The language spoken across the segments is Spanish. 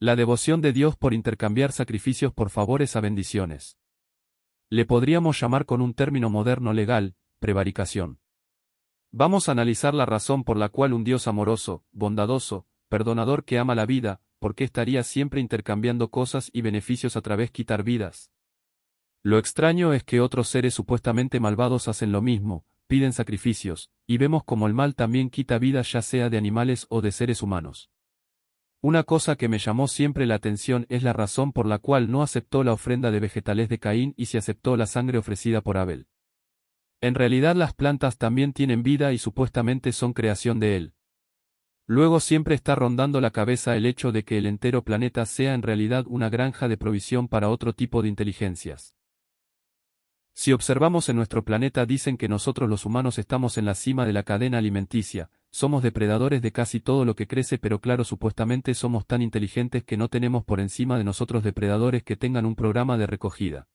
La devoción de Dios por intercambiar sacrificios por favores a bendiciones. Le podríamos llamar con un término moderno legal, prevaricación. Vamos a analizar la razón por la cual un Dios amoroso, bondadoso, perdonador que ama la vida, ¿por qué estaría siempre intercambiando cosas y beneficios a través de quitar vidas? Lo extraño es que otros seres supuestamente malvados hacen lo mismo, piden sacrificios, y vemos como el mal también quita vidas ya sea de animales o de seres humanos. Una cosa que me llamó siempre la atención es la razón por la cual no aceptó la ofrenda de vegetales de Caín y se aceptó la sangre ofrecida por Abel. En realidad las plantas también tienen vida y supuestamente son creación de él. Luego siempre está rondando la cabeza el hecho de que el entero planeta sea en realidad una granja de provisión para otro tipo de inteligencias. Si observamos en nuestro planeta dicen que nosotros los humanos estamos en la cima de la cadena alimenticia, somos depredadores de casi todo lo que crece pero claro supuestamente somos tan inteligentes que no tenemos por encima de nosotros depredadores que tengan un programa de recogida.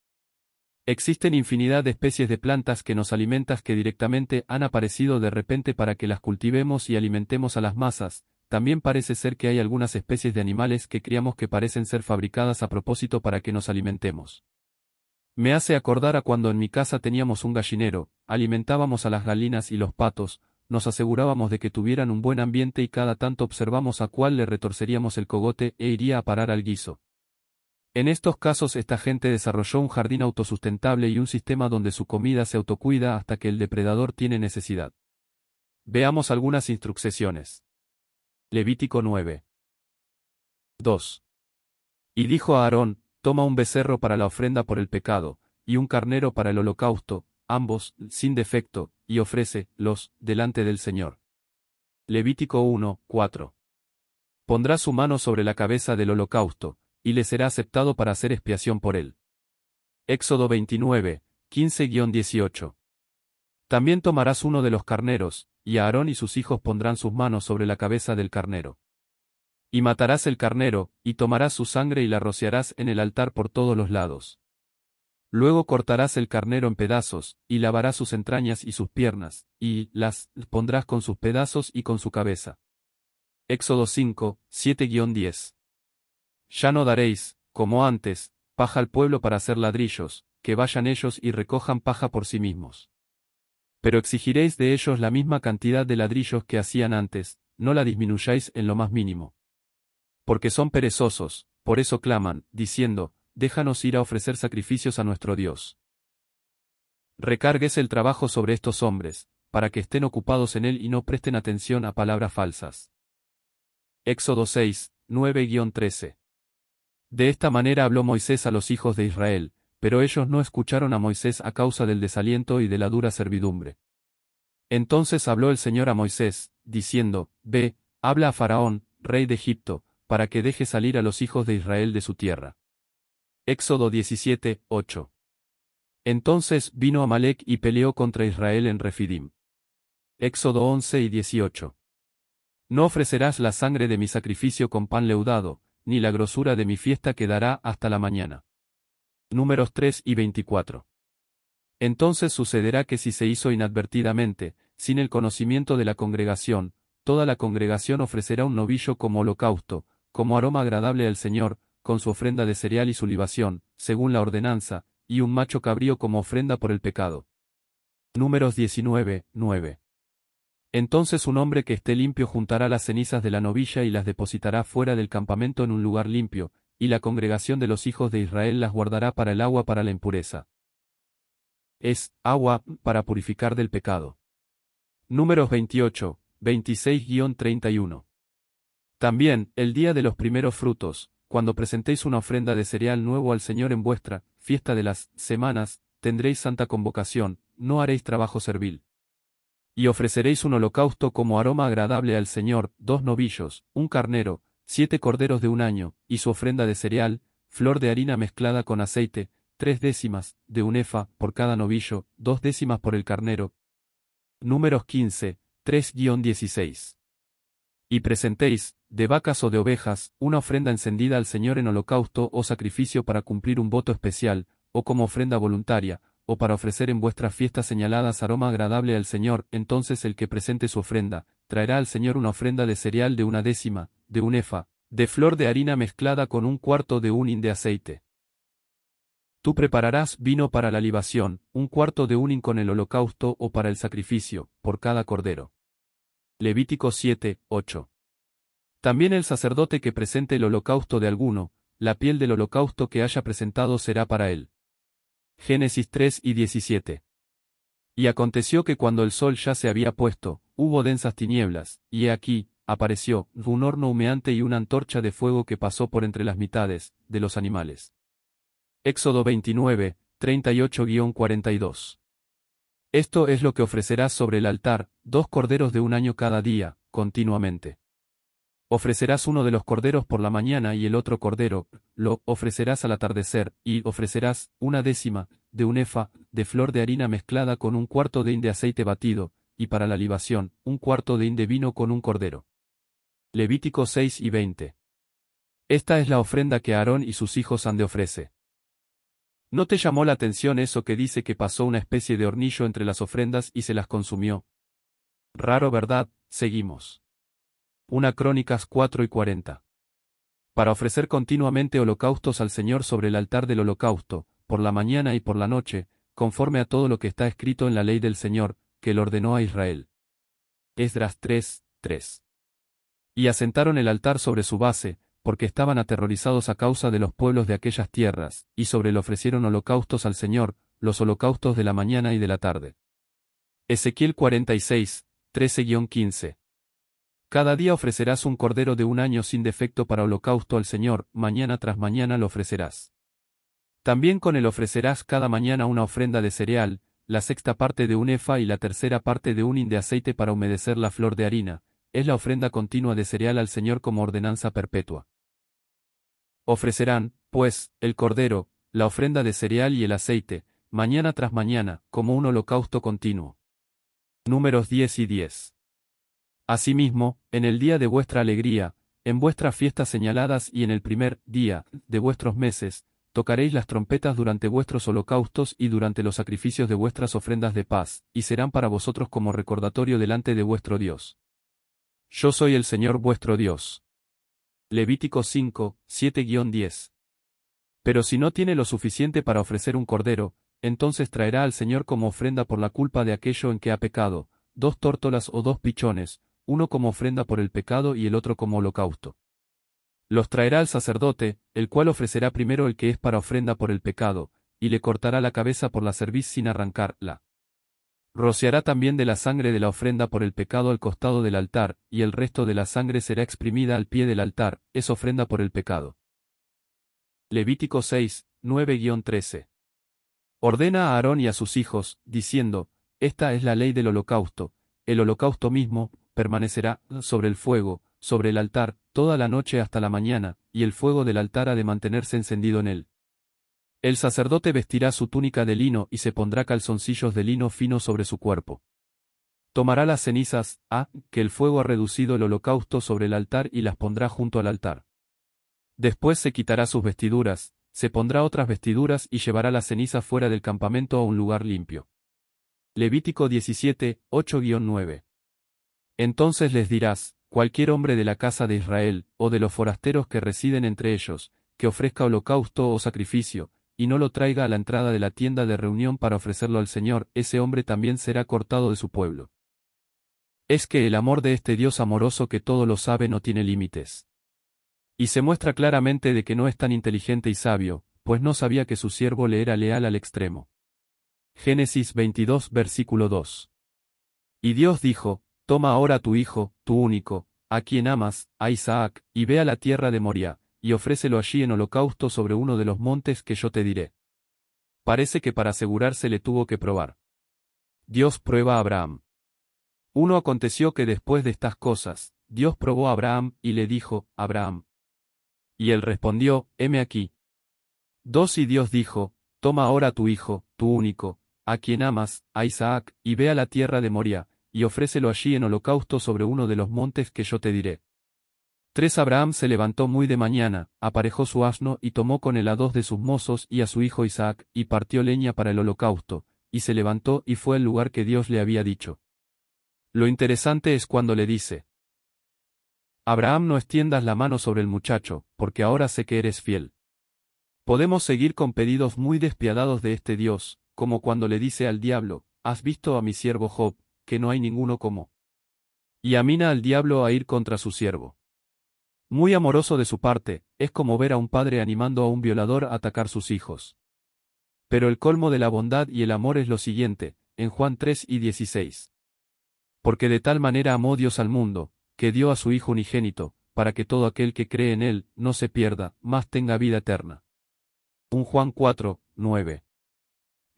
Existen infinidad de especies de plantas que nos alimentan que directamente han aparecido de repente para que las cultivemos y alimentemos a las masas, también parece ser que hay algunas especies de animales que criamos que parecen ser fabricadas a propósito para que nos alimentemos. Me hace acordar a cuando en mi casa teníamos un gallinero, alimentábamos a las gallinas y los patos, nos asegurábamos de que tuvieran un buen ambiente y cada tanto observamos a cuál le retorceríamos el cogote e iría a parar al guiso. En estos casos esta gente desarrolló un jardín autosustentable y un sistema donde su comida se autocuida hasta que el depredador tiene necesidad. Veamos algunas instrucciones. Levítico 9. 2. Y dijo a Aarón, toma un becerro para la ofrenda por el pecado, y un carnero para el holocausto, ambos, sin defecto, y ofrécelos delante del Señor. Levítico 1, 4. Pondrá su mano sobre la cabeza del holocausto, y le será aceptado para hacer expiación por él. Éxodo 29, 15-18. También tomarás uno de los carneros, y Aarón y sus hijos pondrán sus manos sobre la cabeza del carnero. Y matarás el carnero, y tomarás su sangre y la rociarás en el altar por todos los lados. Luego cortarás el carnero en pedazos, y lavarás sus entrañas y sus piernas, y las pondrás con sus pedazos y con su cabeza. Éxodo 5, 7-10. Ya no daréis, como antes, paja al pueblo para hacer ladrillos, que vayan ellos y recojan paja por sí mismos. Pero exigiréis de ellos la misma cantidad de ladrillos que hacían antes, no la disminuyáis en lo más mínimo. Porque son perezosos, por eso claman, diciendo, déjanos ir a ofrecer sacrificios a nuestro Dios. Recargues el trabajo sobre estos hombres, para que estén ocupados en él y no presten atención a palabras falsas. Éxodo 6, 9-13. De esta manera habló Moisés a los hijos de Israel, pero ellos no escucharon a Moisés a causa del desaliento y de la dura servidumbre. Entonces habló el Señor a Moisés, diciendo, Ve, habla a Faraón, rey de Egipto, para que deje salir a los hijos de Israel de su tierra. Éxodo 17, 8. Entonces vino Amalec y peleó contra Israel en Refidim. Éxodo 11 y 18. No ofrecerás la sangre de mi sacrificio con pan leudado, ni la grosura de mi fiesta quedará hasta la mañana. Números 3 y 24. Entonces sucederá que si se hizo inadvertidamente, sin el conocimiento de la congregación, toda la congregación ofrecerá un novillo como holocausto, como aroma agradable al Señor, con su ofrenda de cereal y su libación, según la ordenanza, y un macho cabrío como ofrenda por el pecado. Números 19, 9. Entonces un hombre que esté limpio juntará las cenizas de la novilla y las depositará fuera del campamento en un lugar limpio, y la congregación de los hijos de Israel las guardará para el agua para la impureza. Es agua para purificar del pecado. Números 28, 26-31. También, el día de los primeros frutos, cuando presentéis una ofrenda de cereal nuevo al Señor en vuestra fiesta de las semanas, tendréis santa convocación, no haréis trabajo servil. Y ofreceréis un holocausto como aroma agradable al Señor, 2 novillos, un carnero, 7 corderos de un año, y su ofrenda de cereal, flor de harina mezclada con aceite, 3 décimas, de un efa, por cada novillo, 2 décimas por el carnero. Números 15, 3-16. Y presentéis, de vacas o de ovejas, una ofrenda encendida al Señor en holocausto o sacrificio para cumplir un voto especial, o como ofrenda voluntaria, o para ofrecer en vuestras fiestas señaladas aroma agradable al Señor. Entonces el que presente su ofrenda, traerá al Señor una ofrenda de cereal de 1 décima, de un efa, de flor de harina mezclada con un cuarto de un hin de aceite. Tú prepararás vino para la libación, un cuarto de un hin con el holocausto o para el sacrificio, por cada cordero. Levítico 7, 8. También el sacerdote que presente el holocausto de alguno, la piel del holocausto que haya presentado será para él. Génesis 3 y 17. Y aconteció que cuando el sol ya se había puesto, hubo densas tinieblas, y he aquí, apareció un horno humeante y una antorcha de fuego que pasó por entre las mitades de los animales. Éxodo 29, 38-42. Esto es lo que ofrecerás sobre el altar, 2 corderos de un año cada día, continuamente. Ofrecerás uno de los corderos por la mañana y el otro cordero, lo ofrecerás al atardecer, y ofrecerás 1/10 de un efa de flor de harina mezclada con un cuarto de hin de aceite batido, y para la libación, un cuarto de hin de vino con un cordero. Levítico 6 y 20. Esta es la ofrenda que Aarón y sus hijos han de ofrecer. ¿No te llamó la atención eso que dice que pasó una especie de hornillo entre las ofrendas y se las consumió? Raro, ¿verdad? Seguimos. 1 Crónicas 4 y 40. Para ofrecer continuamente holocaustos al Señor sobre el altar del holocausto, por la mañana y por la noche, conforme a todo lo que está escrito en la ley del Señor, que él ordenó a Israel. Esdras 3, 3. Y asentaron el altar sobre su base, porque estaban aterrorizados a causa de los pueblos de aquellas tierras, y sobre él ofrecieron holocaustos al Señor, los holocaustos de la mañana y de la tarde. Ezequiel 46, 13-15. Cada día ofrecerás un cordero de un año sin defecto para holocausto al Señor, mañana tras mañana lo ofrecerás. También con él ofrecerás cada mañana una ofrenda de cereal, la 6ª parte de un efa y la 3ª parte de un hin de aceite para humedecer la flor de harina, es la ofrenda continua de cereal al Señor como ordenanza perpetua. Ofrecerán, pues, el cordero, la ofrenda de cereal y el aceite, mañana tras mañana, como un holocausto continuo. Números 10 y 10. Asimismo, en el día de vuestra alegría, en vuestras fiestas señaladas y en el primer día de vuestros meses, tocaréis las trompetas durante vuestros holocaustos y durante los sacrificios de vuestras ofrendas de paz, y serán para vosotros como recordatorio delante de vuestro Dios. Yo soy el Señor vuestro Dios. Levítico 5, 7-10. Pero si no tiene lo suficiente para ofrecer un cordero, entonces traerá al Señor como ofrenda por la culpa de aquello en que ha pecado, 2 tórtolas o 2 pichones, uno como ofrenda por el pecado y el otro como holocausto. Los traerá al sacerdote, el cual ofrecerá primero el que es para ofrenda por el pecado, y le cortará la cabeza por la cerviz sin arrancarla. Rociará también de la sangre de la ofrenda por el pecado al costado del altar, y el resto de la sangre será exprimida al pie del altar, es ofrenda por el pecado. Levítico 6, 9-13. Ordena a Aarón y a sus hijos, diciendo, esta es la ley del holocausto, el holocausto mismo, permanecerá sobre el fuego, sobre el altar, toda la noche hasta la mañana, y el fuego del altar ha de mantenerse encendido en él. El sacerdote vestirá su túnica de lino y se pondrá calzoncillos de lino fino sobre su cuerpo. Tomará las cenizas, que el fuego ha reducido el holocausto sobre el altar y las pondrá junto al altar. Después se quitará sus vestiduras, se pondrá otras vestiduras y llevará las cenizas fuera del campamento a un lugar limpio. Levítico 17, 8-9. Entonces les dirás, cualquier hombre de la casa de Israel, o de los forasteros que residen entre ellos, que ofrezca holocausto o sacrificio, y no lo traiga a la entrada de la tienda de reunión para ofrecerlo al Señor, ese hombre también será cortado de su pueblo. Es que el amor de este Dios amoroso que todo lo sabe no tiene límites. Y se muestra claramente de que no es tan inteligente y sabio, pues no sabía que su siervo le era leal al extremo. Génesis 22 versículo 2. Y Dios dijo, toma ahora a tu hijo, tu único, a quien amas, a Isaac, y ve a la tierra de Moría, y ofrécelo allí en holocausto sobre uno de los montes que yo te diré. Parece que para asegurarse le tuvo que probar. Dios prueba a Abraham. Aconteció que después de estas cosas, Dios probó a Abraham y le dijo, Abraham. Y él respondió, heme aquí. 2 Y Dios dijo, toma ahora a tu hijo, tu único, a quien amas, a Isaac, y ve a la tierra de Moría, y ofrécelo allí en holocausto sobre uno de los montes que yo te diré. 3 Abraham se levantó muy de mañana, aparejó su asno y tomó con él a 2 de sus mozos y a su hijo Isaac, y partió leña para el holocausto, y se levantó y fue al lugar que Dios le había dicho. Lo interesante es cuando le dice, Abraham, no extiendas la mano sobre el muchacho, porque ahora sé que eres fiel. Podemos seguir con pedidos muy despiadados de este Dios, como cuando le dice al diablo, ¿has visto a mi siervo Job, que no hay ninguno como? Y amina al diablo a ir contra su siervo. Muy amoroso de su parte, es como ver a un padre animando a un violador a atacar sus hijos. Pero el colmo de la bondad y el amor es lo siguiente, en Juan 3:16. Porque de tal manera amó Dios al mundo, que dio a su Hijo unigénito, para que todo aquel que cree en él no se pierda, mas tenga vida eterna. 1 Juan 4:9.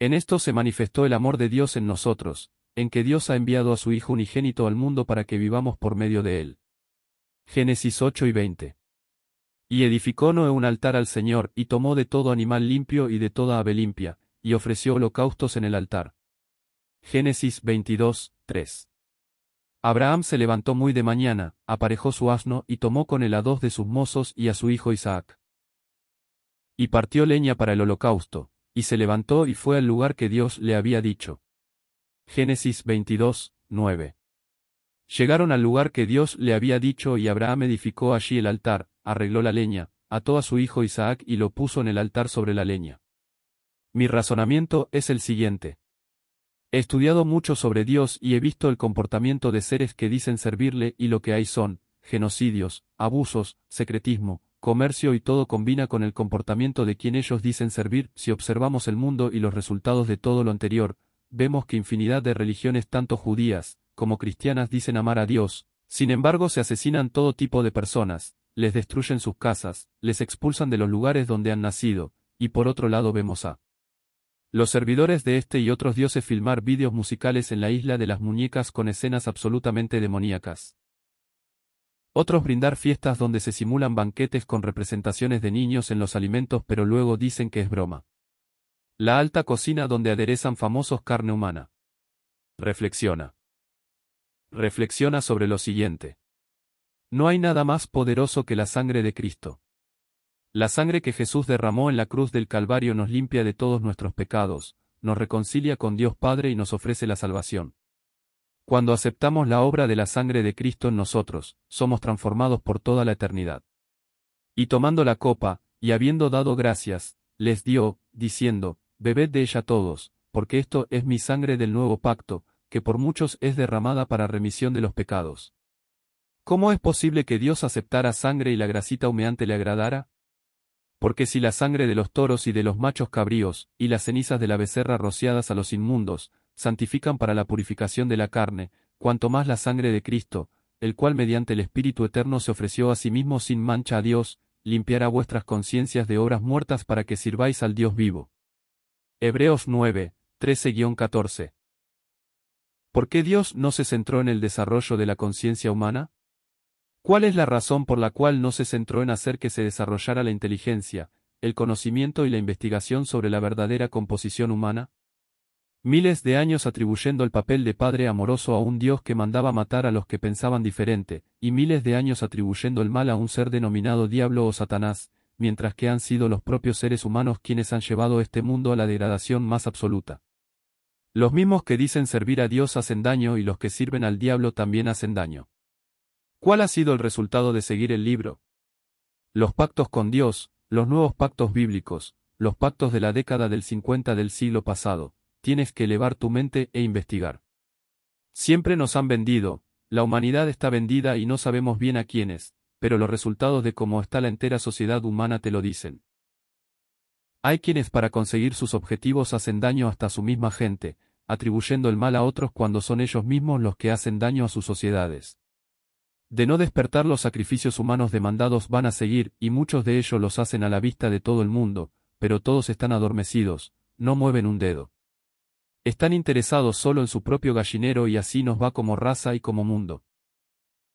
En esto se manifestó el amor de Dios en nosotros, en que Dios ha enviado a su Hijo unigénito al mundo para que vivamos por medio de él. Génesis 8:20. Y edificó Noé un altar al Señor, y tomó de todo animal limpio y de toda ave limpia, y ofreció holocaustos en el altar. Génesis 22:3. Abraham se levantó muy de mañana, aparejó su asno y tomó con él a 2 de sus mozos y a su hijo Isaac. Y partió leña para el holocausto, y se levantó y fue al lugar que Dios le había dicho. Génesis 22:9. Llegaron al lugar que Dios le había dicho y Abraham edificó allí el altar, arregló la leña, ató a su hijo Isaac y lo puso en el altar sobre la leña. Mi razonamiento es el siguiente. He estudiado mucho sobre Dios y he visto el comportamiento de seres que dicen servirle y lo que hay son genocidios, abusos, secretismo, comercio y todo combina con el comportamiento de quien ellos dicen servir. Si observamos el mundo y los resultados de todo lo anterior, vemos que infinidad de religiones tanto judías como cristianas dicen amar a Dios, sin embargo se asesinan todo tipo de personas, les destruyen sus casas, les expulsan de los lugares donde han nacido, y por otro lado vemos a los servidores de este y otros dioses filmar vídeos musicales en la isla de las muñecas con escenas absolutamente demoníacas. Otros brindar fiestas donde se simulan banquetes con representaciones de niños en los alimentos pero luego dicen que es broma. La alta cocina donde aderezan famosos carne humana. Reflexiona. Reflexiona sobre lo siguiente. No hay nada más poderoso que la sangre de Cristo. La sangre que Jesús derramó en la cruz del Calvario nos limpia de todos nuestros pecados, nos reconcilia con Dios Padre y nos ofrece la salvación. Cuando aceptamos la obra de la sangre de Cristo en nosotros, somos transformados por toda la eternidad. Y tomando la copa, y habiendo dado gracias, les dio, diciendo, bebed de ella todos, porque esto es mi sangre del nuevo pacto, que por muchos es derramada para remisión de los pecados. ¿Cómo es posible que Dios aceptara sangre y la grasita humeante le agradara? Porque si la sangre de los toros y de los machos cabríos, y las cenizas de la becerra rociadas a los inmundos, santifican para la purificación de la carne, cuanto más la sangre de Cristo, el cual mediante el Espíritu Eterno se ofreció a sí mismo sin mancha a Dios, limpiará vuestras conciencias de obras muertas para que sirváis al Dios vivo. Hebreos 9, 13-14. ¿Por qué Dios no se centró en el desarrollo de la conciencia humana? ¿Cuál es la razón por la cual no se centró en hacer que se desarrollara la inteligencia, el conocimiento y la investigación sobre la verdadera composición humana? Miles de años atribuyendo el papel de padre amoroso a un Dios que mandaba matar a los que pensaban diferente, y miles de años atribuyendo el mal a un ser denominado diablo o Satanás, mientras que han sido los propios seres humanos quienes han llevado este mundo a la degradación más absoluta. Los mismos que dicen servir a Dios hacen daño y los que sirven al diablo también hacen daño. ¿Cuál ha sido el resultado de seguir el libro? Los pactos con Dios, los nuevos pactos bíblicos, los pactos de la década del 50 del siglo pasado, tienes que elevar tu mente e investigar. Siempre nos han vendido, la humanidad está vendida y no sabemos bien a quiénes, pero los resultados de cómo está la entera sociedad humana te lo dicen. Hay quienes para conseguir sus objetivos hacen daño hasta a su misma gente, atribuyendo el mal a otros cuando son ellos mismos los que hacen daño a sus sociedades. De no despertar los sacrificios humanos demandados van a seguir, y muchos de ellos los hacen a la vista de todo el mundo, pero todos están adormecidos, no mueven un dedo. Están interesados solo en su propio gallinero y así nos va como raza y como mundo.